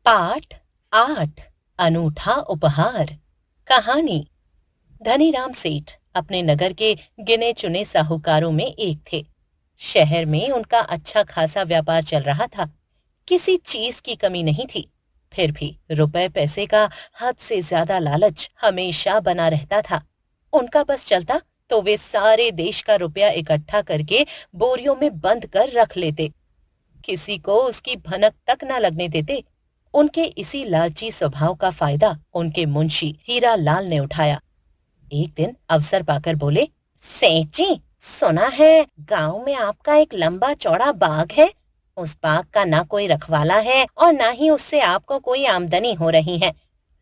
पाठ 8 अनूठा उपहार। कहानी। धनीराम सेठ अपने नगर के गिने चुने साहूकारों में एक थे। शहर में उनका अच्छा खासा व्यापार चल रहा था। किसी चीज की कमी नहीं थी। फिर भी रुपए पैसे का हद से ज्यादा लालच हमेशा बना रहता था। उनका बस चलता तो वे सारे देश का रुपया इकट्ठा करके बोरियों में बंद कर रख लेते। किसी को उसकी भनक तक न लगने देते। उनके इसी लालची स्वभाव का फायदा उनके मुंशी हीरा लाल ने उठाया। एक दिन अवसर पाकर बोले, सेठ जी, सुना है गांव में आपका एक लंबा चौड़ा बाग है। उस बाग का ना कोई रखवाला है और ना ही उससे आपको कोई आमदनी हो रही है।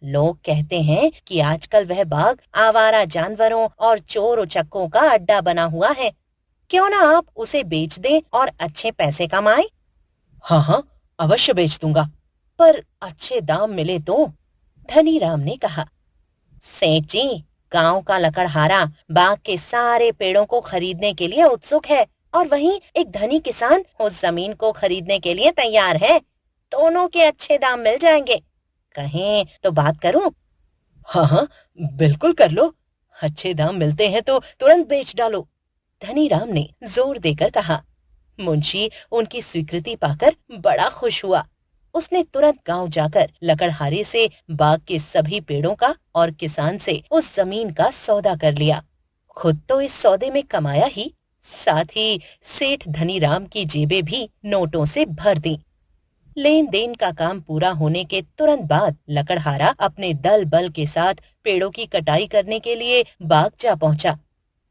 लोग कहते हैं कि आजकल वह बाग आवारा जानवरों और चोर उचक्कों का अड्डा बना हुआ है। क्यों ना आप उसे बेच दें और अच्छे पैसे कमाएं। हाँ हाँ, अवश्य बेच दूंगा, पर अच्छे दाम मिले तो। धनीराम ने कहा। सेठ जी, गांव का लकड़हारा बाग के सारे पेड़ों को खरीदने के लिए उत्सुक है और वहीं एक धनी किसान उस जमीन को खरीदने के लिए तैयार है। दोनों के अच्छे दाम मिल जाएंगे। कहें तो बात करूं? हाँ हाँ, बिल्कुल कर लो। अच्छे दाम मिलते हैं तो तुरंत बेच डालो। धनीराम ने जोर देकर कहा। मुंशी उनकी स्वीकृति पाकर बड़ा खुश हुआ। उसने तुरंत गांव जाकर लकड़हारे से बाग के सभी पेड़ों का और किसान से उस जमीन का सौदा कर लिया। खुद तो इस सौदे में कमाया ही, साथ ही सेठ धनीराम की जेबें भी नोटों से भर दी। लेन देन का काम पूरा होने के तुरंत बाद लकड़हारा अपने दल बल के साथ पेड़ों की कटाई करने के लिए बाग जा पहुंचा।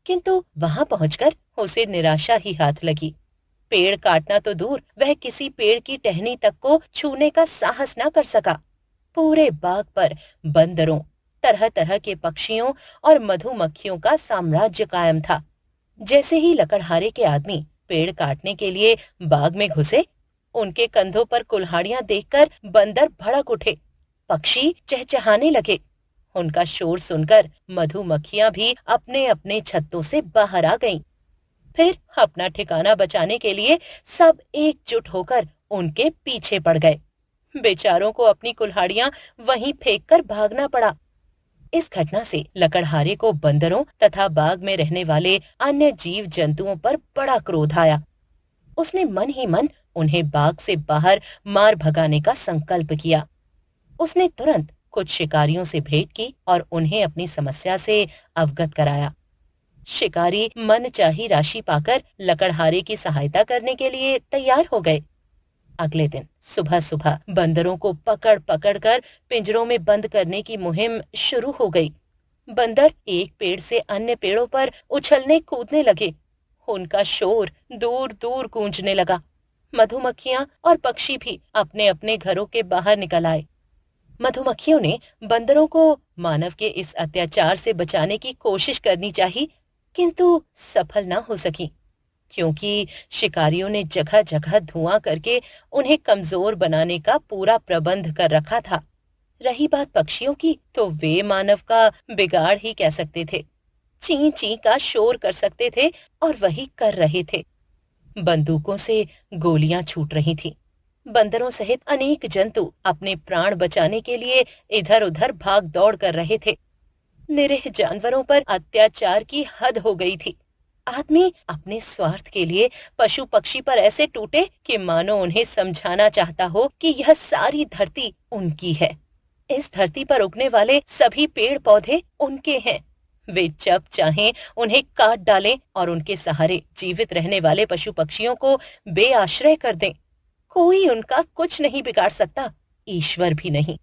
किंतु वहां पहुंचकर उसे निराशा ही हाथ लगी। पेड़ काटना तो दूर, वह किसी पेड़ की टहनी तक को छूने का साहस न कर सका। पूरे बाग पर बंदरों, तरह तरह के पक्षियों और मधुमक्खियों का साम्राज्य कायम था। जैसे ही लकड़हारे के आदमी पेड़ काटने के लिए बाग में घुसे, उनके कंधों पर कुल्हाड़ियां देखकर बंदर भड़क उठे। पक्षी चहचहाने लगे। उनका शोर सुनकर मधुमक्खियां भी अपने अपने छत्तों से बाहर आ गईं। फिर अपना ठिकाना बचाने के लिए सब एकजुट होकर उनके पीछे पड़ गए। बेचारों को अपनी कुल्हाड़ियां वहीं फेंककर भागना पड़ा। इस घटना से लकड़हारे को बंदरों तथा बाग में रहने वाले अन्य जीव जंतुओं पर बड़ा क्रोध आया। उसने मन ही मन उन्हें बाग से बाहर मार भगाने का संकल्प किया। उसने तुरंत कुछ शिकारियों से भेंट की और उन्हें अपनी समस्या से अवगत कराया। शिकारी मनचाही राशि पाकर लकड़हारे की सहायता करने के लिए तैयार हो गए। अगले दिन सुबह सुबह बंदरों को पकड़ पकड़ कर पिंजरों में बंद करने की मुहिम शुरू हो गई। बंदर एक पेड़ से अन्य पेड़ों पर उछलने कूदने लगे। उनका शोर दूर दूर गूंजने लगा। मधुमक्खियां और पक्षी भी अपने अपने घरों के बाहर निकल आए। मधुमक्खियों ने बंदरों को मानव के इस अत्याचार से बचाने की कोशिश करनी चाहिए, किंतु सफल न हो सकी, क्योंकि शिकारियों ने जगह जगह धुआं करके उन्हें कमजोर बनाने का पूरा प्रबंध कर रखा था। रही बात पक्षियों की, तो वे मानव का बिगाड़ ही कह सकते थे। ची ची का शोर कर सकते थे और वही कर रहे थे। बंदूकों से गोलियां छूट रही थीं। बंदरों सहित अनेक जंतु अपने प्राण बचाने के लिए इधर उधर भाग दौड़ कर रहे थे। निरीह जानवरों पर अत्याचार की हद हो गई थी। आदमी अपने स्वार्थ के लिए पशु पक्षी पर ऐसे टूटे कि मानो उन्हें समझाना चाहता हो कि यह सारी धरती उनकी है। इस धरती पर उगने वाले सभी पेड़ पौधे उनके हैं। वे जब चाहें उन्हें काट डालें और उनके सहारे जीवित रहने वाले पशु पक्षियों को बेआश्रय कर दें। कोई उनका कुछ नहीं बिगाड़ सकता, ईश्वर भी नहीं।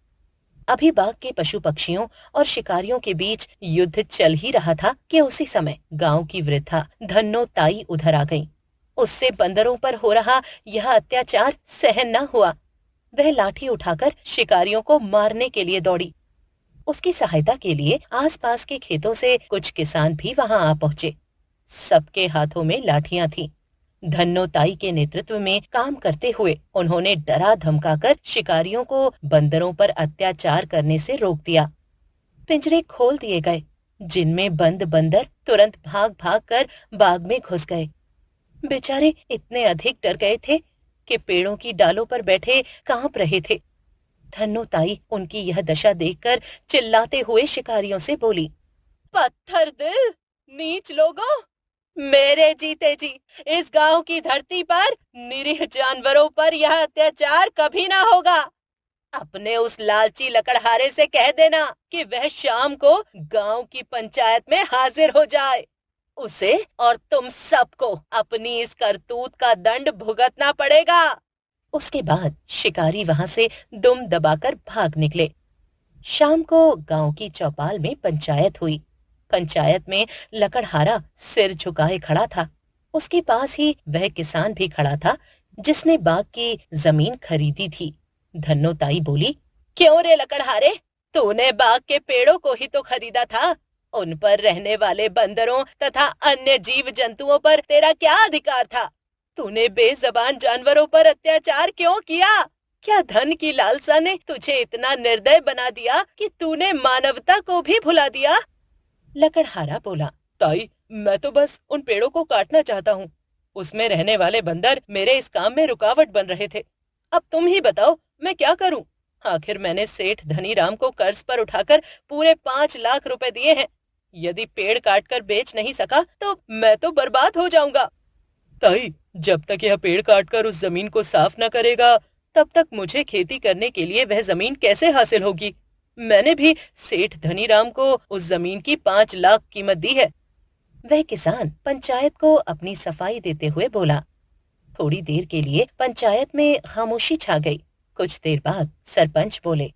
अभी बाग के पशु पक्षियों और शिकारियों के बीच युद्ध चल ही रहा था कि उसी समय गांव की वृद्धा धन्नो ताई उधर आ गईं। उससे बंदरों पर हो रहा यह अत्याचार सहन न हुआ। वह लाठी उठाकर शिकारियों को मारने के लिए दौड़ी। उसकी सहायता के लिए आसपास के खेतों से कुछ किसान भी वहां आ पहुंचे। सबके हाथों में लाठियां थीं। धन्नो ताई के नेतृत्व में काम करते हुए उन्होंने डरा धमकाकर शिकारियों को बंदरों पर अत्याचार करने से रोक दिया। पिंजरे खोल दिए गए, जिनमें बंद बंदर तुरंत भाग भाग कर बाग में घुस गए। बेचारे इतने अधिक डर गए थे कि पेड़ों की डालों पर बैठे कांप रहे थे। धन्नोताई उनकी यह दशा देखकर चिल्लाते हुए शिकारियों से बोली, पत्थर दिल, नीच लोगों, मेरे जीते जी इस गांव की धरती पर निरीह जानवरों पर यह अत्याचार कभी ना होगा। अपने उस लालची लकड़हारे से कह देना कि वह शाम को गांव की पंचायत में हाजिर हो जाए। उसे और तुम सबको अपनी इस करतूत का दंड भुगतना पड़ेगा। उसके बाद शिकारी वहां से दुम दबाकर भाग निकले। शाम को गांव की चौपाल में पंचायत हुई। पंचायत में लकड़हारा सिर झुकाए खड़ा था। उसके पास ही वह किसान भी खड़ा था जिसने बाग की जमीन खरीदी थी। धन्नोताई बोली, क्यों रे लकड़हारे, तूने बाग के पेड़ों को ही तो खरीदा था। उन पर रहने वाले बंदरों तथा अन्य जीव जंतुओं पर तेरा क्या अधिकार था? तूने बेजबान जानवरों पर अत्याचार क्यों किया? क्या धन की लालसा ने तुझे इतना निर्दय बना दिया कि तूने मानवता को भी भुला दिया? लकड़हारा बोला, ताई, मैं तो बस उन पेड़ों को काटना चाहता हूँ। उसमें रहने वाले बंदर मेरे इस काम में रुकावट बन रहे थे। अब तुम ही बताओ मैं क्या करूं? आखिर मैंने सेठ धनीराम को कर्ज पर उठाकर पूरे 5 लाख रुपए दिए हैं। यदि पेड़ काटकर बेच नहीं सका तो मैं तो बर्बाद हो जाऊंगा। ताई, जब तक यह पेड़ काटकर उस जमीन को साफ न करेगा तब तक मुझे खेती करने के लिए वह जमीन कैसे हासिल होगी? मैंने भी सेठ धनीराम को उस जमीन की 5 लाख कीमत दी है। वह किसान पंचायत को अपनी सफाई देते हुए बोला। थोड़ी देर के लिए पंचायत में खामोशी छा गई। कुछ देर बाद सरपंच बोले,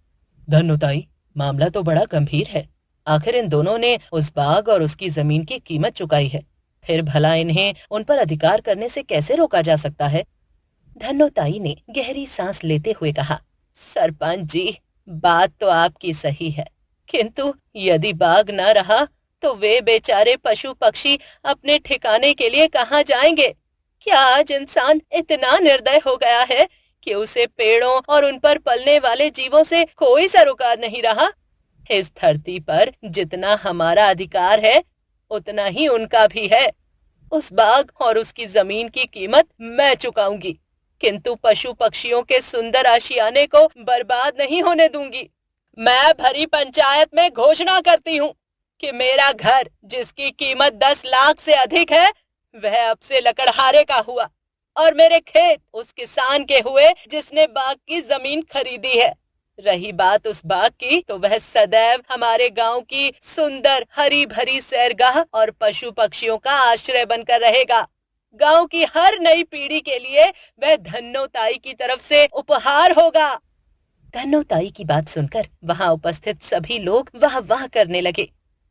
धन्नोताई, मामला तो बड़ा गंभीर है। आखिर इन दोनों ने उस बाग और उसकी जमीन की कीमत चुकाई है, फिर भला इन्हें उन पर अधिकार करने से कैसे रोका जा सकता है? धन्नोताई ने गहरी सांस लेते हुए कहा, सरपंच जी, बात तो आपकी सही है, किंतु यदि बाग न रहा तो वे बेचारे पशु पक्षी अपने ठिकाने के लिए कहाँ जाएंगे? क्या आज इंसान इतना निर्दय हो गया है कि उसे पेड़ों और उन पर पलने वाले जीवों से कोई सरोकार नहीं रहा? इस धरती पर जितना हमारा अधिकार है उतना ही उनका भी है। उस बाग और उसकी जमीन की कीमत मैं चुकाऊंगी, किंतु पशु पक्षियों के सुंदर आशियाने को बर्बाद नहीं होने दूंगी। मैं भरी पंचायत में घोषणा करती हूँ कि मेरा घर जिसकी कीमत 10 लाख से अधिक है वह अब से लकड़हारे का हुआ और मेरे खेत उस किसान के हुए जिसने बाग की जमीन खरीदी है। रही बात उस बाग की तो वह सदैव हमारे गांव की सुंदर हरी भरी सैरगाह और पशु पक्षियों का आश्रय बनकर रहेगा। गांव की हर नई पीढ़ी के लिए वह धन्नोताई की तरफ से उपहार होगा। धन्नोताई की बात सुनकर वहां उपस्थित सभी लोग वाह वाह करने लगे।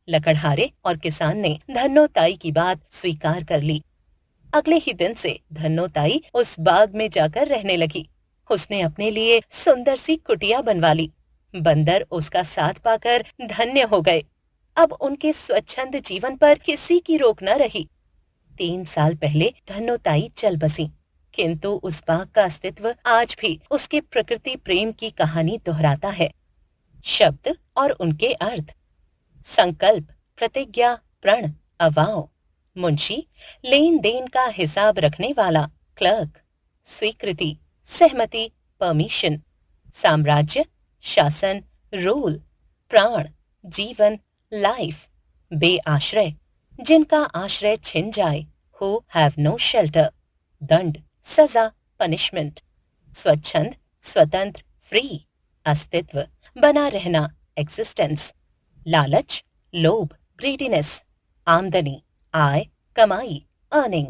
लकड़हारे और किसान ने धन्नोताई की बात स्वीकार कर ली। अगले ही दिन से धन्नोताई उस बाग में जाकर रहने लगी। उसने अपने लिए सुंदर सी कुटिया बनवा ली। बंदर उसका साथ पाकर धन्य हो गए। अब उनके स्वच्छंद जीवन पर किसी की रोक न रही। 3 साल पहले धन्नोताई चल बसी, किंतु उस बाग का अस्तित्व आज भी उसके प्रकृति प्रेम की कहानी दोहराता है। शब्द और उनके अर्थ। संकल्प, प्रतिज्ञा, प्रण, अवाव। मुंशी, लेन देन का हिसाब रखने वाला, क्लर्क। स्वीकृति, सहमति, परमिशन। साम्राज्य, शासन, रूल। प्राण, जीवन, लाइफ। बेआश्रय, जिनका आश्रय छिन जाए, who have no shelter। दंड, सजा, पनिशमेंट। स्वच्छंद, स्वतंत्र, फ्री। अस्तित्व, बना रहना, एग्जिस्टेंस। लालच, लोभ, ग्रीडीनेस। आमदनी, आय, कमाई, अर्निंग।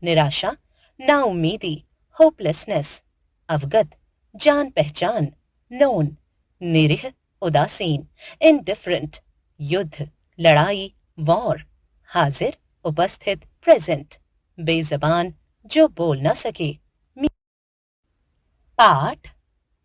निराशा, नाउम्मीदी, होपलेसनेस। अवगत, जान पहचान, नोन। निरीह, उदासीन, इनडिफरेंट। युद्ध, लड़ाई, वॉर। हाजिर, उपस्थित, प्रेजेंट। बेजबान, जो बोल न सके। पाठ